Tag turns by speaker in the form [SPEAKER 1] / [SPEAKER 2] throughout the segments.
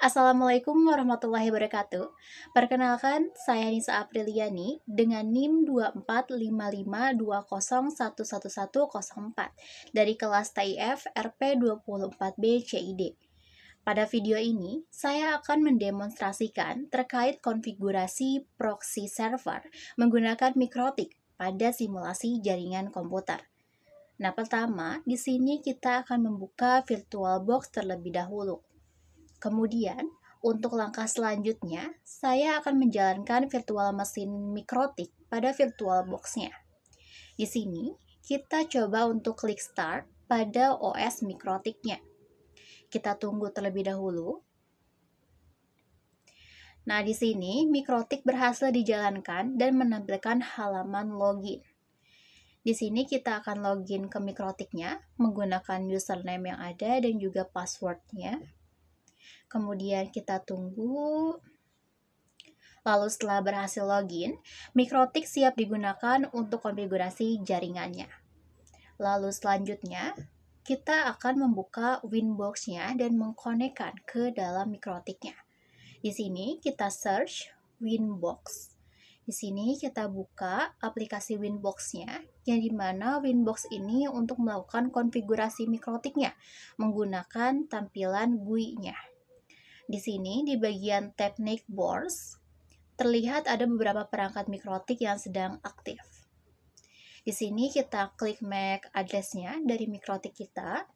[SPEAKER 1] Assalamualaikum warahmatullahi wabarakatuh. Perkenalkan, saya Nisa Apriliani dengan NIM 245520111104 dari kelas TIF RP24B CID. Pada video ini, saya akan mendemonstrasikan terkait konfigurasi proxy server menggunakan mikrotik pada simulasi jaringan komputer. Nah, pertama, di sini kita akan membuka VirtualBox terlebih dahulu. Kemudian, untuk langkah selanjutnya, saya akan menjalankan virtual mesin mikrotik pada VirtualBox-nya. Di sini, kita coba untuk klik Start pada OS mikrotiknya. Kita tunggu terlebih dahulu. Nah, di sini mikrotik berhasil dijalankan dan menampilkan halaman login. Di sini kita akan login ke mikrotiknya menggunakan username yang ada dan juga passwordnya. Kemudian kita tunggu. Lalu setelah berhasil login, mikrotik siap digunakan untuk konfigurasi jaringannya. Lalu selanjutnya, kita akan membuka Winbox-nya dan mengkonekkan ke dalam mikrotiknya. Di sini kita search Winbox. Di sini kita buka aplikasi Winbox-nya, yang dimana Winbox ini untuk melakukan konfigurasi mikrotiknya menggunakan tampilan GUI-nya. Di sini di bagian Technique Boards terlihat ada beberapa perangkat mikrotik yang sedang aktif. Di sini kita klik MAC address-nya dari mikrotik kita.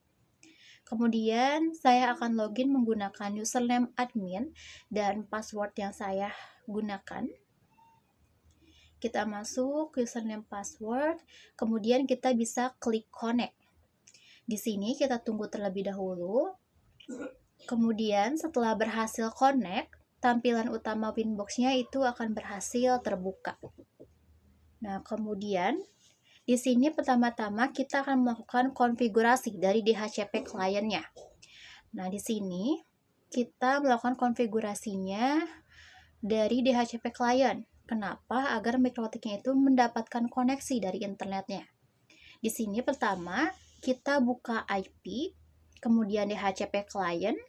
[SPEAKER 1] Kemudian saya akan login menggunakan username admin dan password yang saya gunakan. Kita masuk username password, kemudian kita bisa klik connect. Di sini kita tunggu terlebih dahulu. Kemudian setelah berhasil connect, tampilan utama Winbox-nya itu akan berhasil terbuka. Nah, kemudian di sini pertama-tama kita akan melakukan konfigurasi dari DHCP client-nya. Nah, di sini kita melakukan konfigurasinya dari DHCP client. Kenapa? Agar mikrotiknya itu mendapatkan koneksi dari internetnya. Di sini pertama kita buka IP, kemudian DHCP client.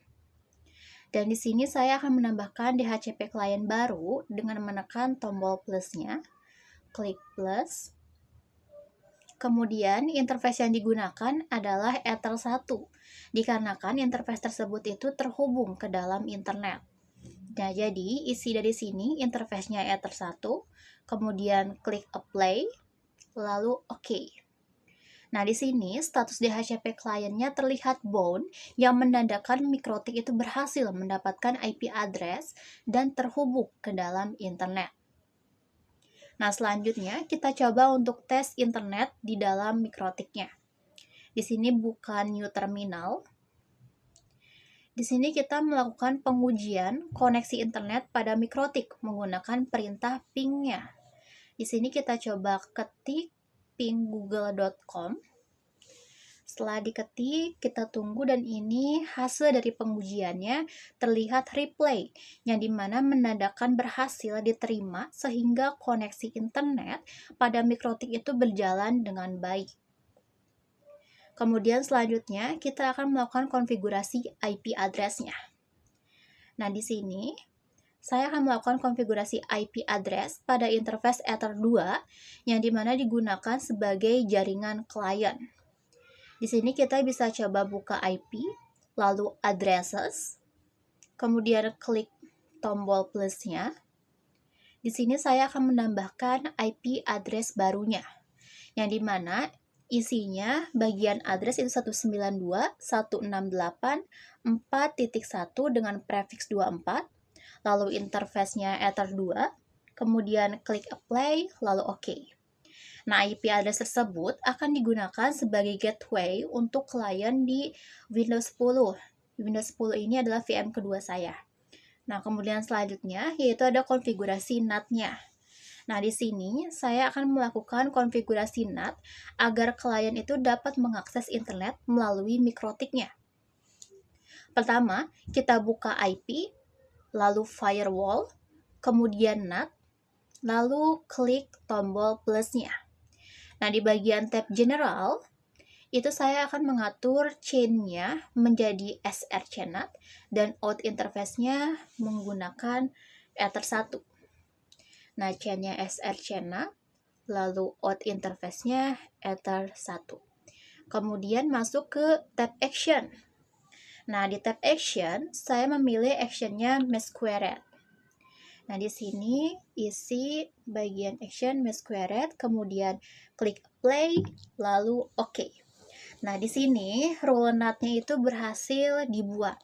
[SPEAKER 1] Dan di sini saya akan menambahkan DHCP client baru dengan menekan tombol plusnya. Klik plus. Kemudian interface yang digunakan adalah Ether1, dikarenakan interface tersebut itu terhubung ke dalam internet. Nah, jadi isi dari sini interface-nya Ether1, kemudian klik apply, lalu OK. Nah, di sini status DHCP client-nya terlihat bound yang menandakan mikrotik itu berhasil mendapatkan IP address dan terhubung ke dalam internet. Nah, selanjutnya kita coba untuk tes internet di dalam mikrotiknya. Di sini buka new terminal. Di sini kita melakukan pengujian koneksi internet pada mikrotik menggunakan perintah ping-nya. Di sini kita coba ketik ping google.com. Setelah diketik, kita tunggu dan ini hasil dari pengujiannya terlihat replay, yang dimana menandakan berhasil diterima sehingga koneksi internet pada mikrotik itu berjalan dengan baik. Kemudian selanjutnya kita akan melakukan konfigurasi IP address-nya. Nah, di sini saya akan melakukan konfigurasi IP address pada interface Ether2 yang dimana digunakan sebagai jaringan klien. Di sini kita bisa coba buka IP, lalu addresses, kemudian klik tombol plusnya. Di sini saya akan menambahkan IP address barunya, yang dimana isinya bagian address itu 192.168.4.1 dengan prefix 24, lalu interface-nya Ether2, kemudian klik apply, lalu OK. Nah, IP address tersebut akan digunakan sebagai gateway untuk klien di Windows 10. Windows 10 ini adalah VM kedua saya. Nah, kemudian selanjutnya yaitu ada konfigurasi NAT-nya. Nah, di sini saya akan melakukan konfigurasi NAT agar klien itu dapat mengakses internet melalui mikrotiknya. Pertama, kita buka IP, lalu firewall, kemudian NAT, lalu klik tombol plusnya. Nah, di bagian tab general, itu saya akan mengatur chain-nya menjadi srcNAT dan out interface-nya menggunakan Ether1. Nah, chain-nya srcNAT, lalu out interface-nya Ether1. Kemudian masuk ke tab action. Nah, di tab action, saya memilih action-nya mesh_query. Nah, di sini isi bagian action mesh_query, kemudian klik play, lalu OK. Nah, di sini rule NAT-nya itu berhasil dibuat.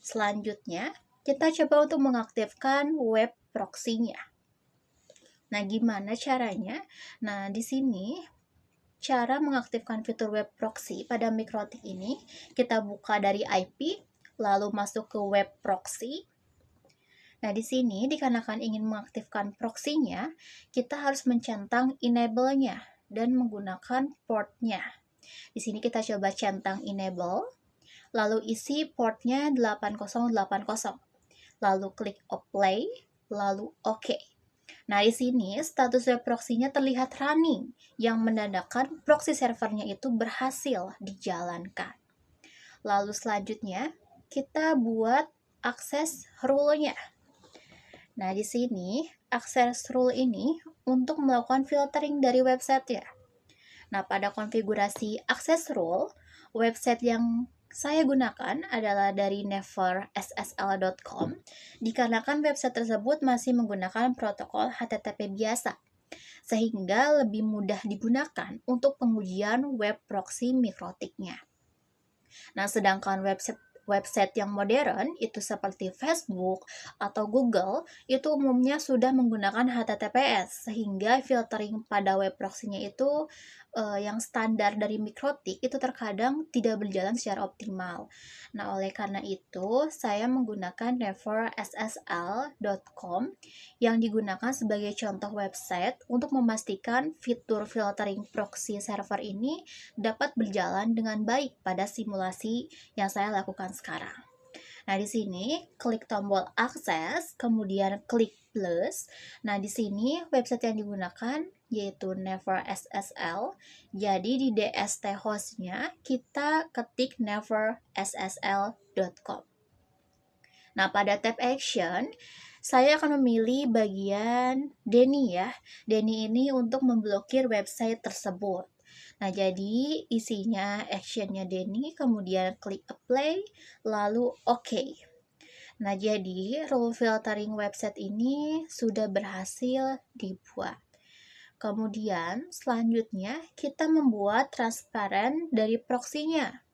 [SPEAKER 1] Selanjutnya, kita coba untuk mengaktifkan web proxy-nya. Nah, gimana caranya? Nah, di sini cara mengaktifkan fitur web proxy pada Mikrotik ini, kita buka dari IP, lalu masuk ke web proxy. Nah, di sini dikarenakan ingin mengaktifkan proxy-nya, kita harus mencentang enable-nya dan menggunakan port-nya. Di sini kita coba centang enable, lalu isi port-nya 8080, lalu klik apply, lalu OK. Nah, di sini status web proxy-nya terlihat running, yang menandakan proxy servernya itu berhasil dijalankan. Lalu selanjutnya, kita buat akses rule-nya. Nah, di sini akses rule ini untuk melakukan filtering dari website ya. Nah, pada konfigurasi akses rule, website yang saya gunakan adalah dari neverssl.com dikarenakan website tersebut masih menggunakan protokol HTTP biasa, sehingga lebih mudah digunakan untuk pengujian web proxy Mikrotiknya. Nah, sedangkan website yang modern itu seperti Facebook atau Google itu umumnya sudah menggunakan HTTPS, sehingga filtering pada web proxy-nya itu yang standar dari Mikrotik itu terkadang tidak berjalan secara optimal. Nah, oleh karena itu saya menggunakan neverssl.com yang digunakan sebagai contoh website untuk memastikan fitur filtering proxy server ini dapat berjalan dengan baik pada simulasi yang saya lakukan sekarang. Nah, di sini klik tombol akses, kemudian klik plus. Nah, di sini website yang digunakan yaitu neverssl. Jadi di DST host-nya kita ketik neverssl.com. Nah, pada tab action, saya akan memilih bagian Denny ya. Denny ini untuk memblokir website tersebut. Nah, jadi isinya actionnya Denny, kemudian klik apply, lalu OK. Nah, jadi rule filtering website ini sudah berhasil dibuat. Kemudian, selanjutnya kita membuat transparent dari proxy-nya.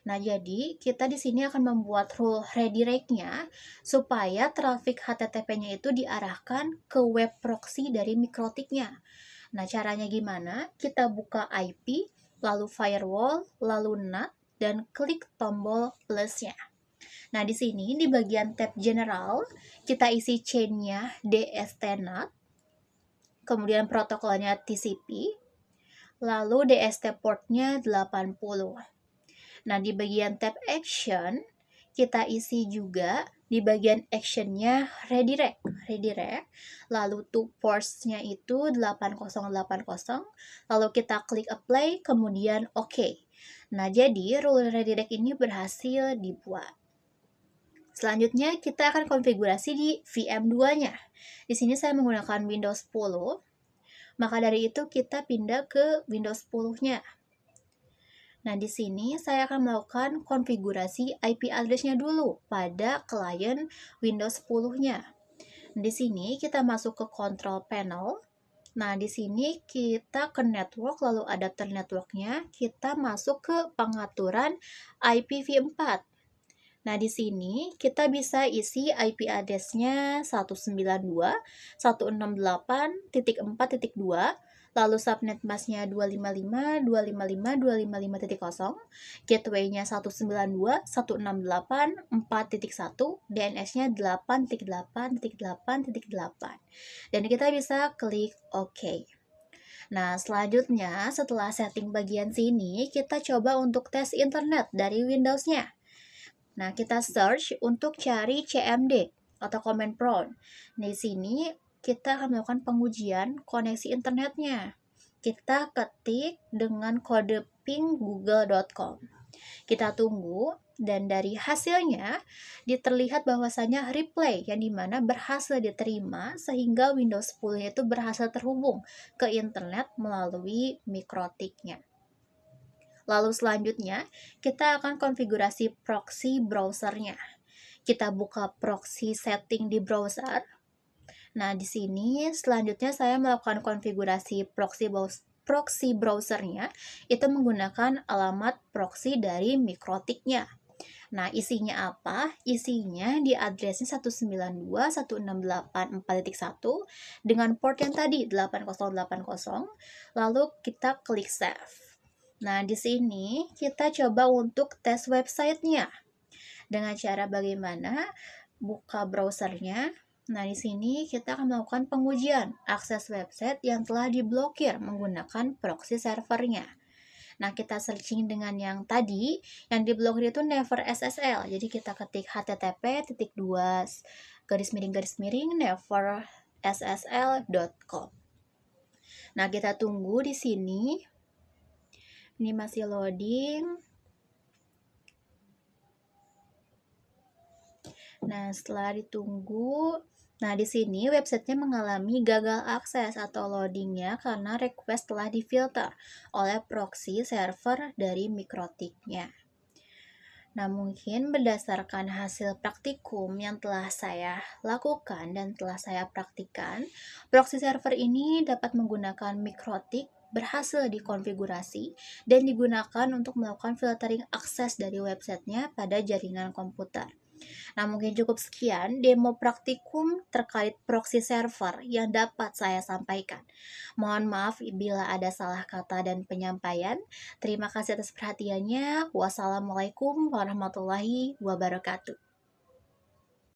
[SPEAKER 1] Nah, jadi kita di sini akan membuat rule redirect-nya supaya traffic HTTP-nya itu diarahkan ke web proxy dari Mikrotiknya. Nah, caranya gimana? Kita buka IP, lalu firewall, lalu NAT, dan klik tombol plus-nya. Nah, di sini di bagian tab general, kita isi chain-nya DST-NAT, kemudian protokolnya TCP, lalu DST port-nya 80. Nah, di bagian tab action, kita isi juga di bagian actionnya redirect, lalu to ports-nya itu 8080, lalu kita klik apply, kemudian OK. Nah, jadi rule redirect ini berhasil dibuat. Selanjutnya, kita akan konfigurasi di VM2-nya. Di sini saya menggunakan Windows 10, maka dari itu kita pindah ke Windows 10-nya. Nah, di sini saya akan melakukan konfigurasi IP address-nya dulu pada klien Windows 10-nya. Di sini kita masuk ke control panel. Nah, di sini kita ke network, lalu adapter network-nya, kita masuk ke pengaturan IPv4. Nah, di sini kita bisa isi IP address-nya 192.168.4.2, lalu subnet mask-nya 255.255.255.0, gateway-nya 192.168.4.1, DNS-nya 8.8.8.8, dan kita bisa klik OK. Nah, selanjutnya setelah setting bagian sini, kita coba untuk tes internet dari Windows-nya. Nah, kita search untuk cari CMD atau command prompt. Di sini kita akan melakukan pengujian koneksi internetnya. kita ketik dengan kode ping google.com. Kita tunggu, dan dari hasilnya terlihat bahwasanya replay yang dimana berhasil diterima sehingga Windows 10 itu berhasil terhubung ke internet melalui mikrotiknya. Lalu selanjutnya kita akan konfigurasi proxy browsernya. Kita buka proxy setting di browser. Nah, di sini selanjutnya saya melakukan konfigurasi proxy browsernya itu menggunakan alamat proxy dari mikrotiknya. Nah, isinya apa? Isinya di addressnya 192.168.4.1 dengan port yang tadi 8080. Lalu kita klik save. Nah, di sini kita coba untuk tes websitenya. Dengan cara bagaimana? Buka browsernya. Nah, di sini kita akan melakukan pengujian akses website yang telah diblokir menggunakan proxy servernya. Nah, kita searching dengan yang tadi, yang diblokir itu never SSL. Jadi kita ketik http://neverssl.com. Nah, kita tunggu di sini. Ini masih loading. Nah, setelah ditunggu, nah di sini websitenya mengalami gagal akses atau loadingnya karena request telah difilter oleh proxy server dari mikrotiknya. Nah, mungkin berdasarkan hasil praktikum yang telah saya lakukan dan telah saya praktikkan, proxy server ini dapat menggunakan mikrotik berhasil dikonfigurasi dan digunakan untuk melakukan filtering akses dari websitenya pada jaringan komputer. Nah, mungkin cukup sekian demo praktikum terkait proxy server yang dapat saya sampaikan. Mohon maaf bila ada salah kata dan penyampaian. Terima kasih atas perhatiannya. Wassalamualaikum warahmatullahi wabarakatuh.